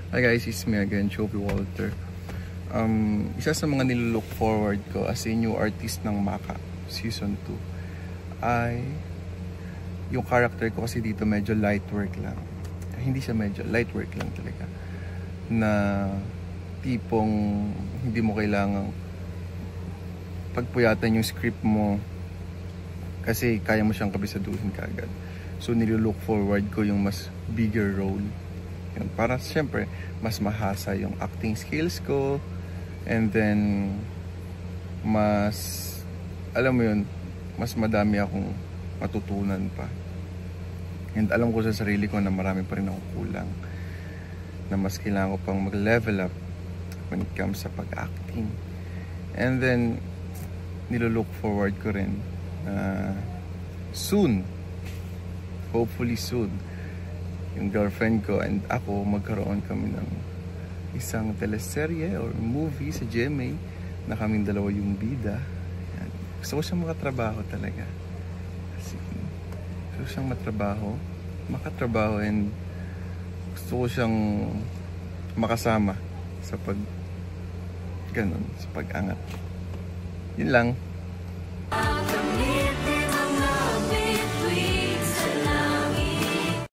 Hi guys, it's me again, Joby Walter. Isa sa mga nilook forward ko as a new artist ng Maka Season 2 ay yung character ko, kasi dito medyo light work lang. Hindi siya medyo, light work lang talaga. Na tipong hindi mo kailangang pagpuyatan yung script mo kasi kaya mo siyang kabisaduhin kaagad. So nilook forward ko yung mas bigger role. Yun, para syempre mas mahasa yung acting skills ko, and then mas, alam mo yun, mas madami akong matutunan pa, and alam ko sa sarili ko na marami pa rin akong kulang, na mas kailangan ko pang mag-level up when it comes sa pag-acting. And then nilook forward ko rin soon, hopefully soon, yung girlfriend ko and ako magkaroon kami ng isang teleserye or movie sa GMA na kaming dalawa yung bida. Yan. Gusto ko siyang makatrabaho talaga. Gusto ko siyang makatrabaho, and gusto ko siyang makasama sa sa pag-angat. Yun lang.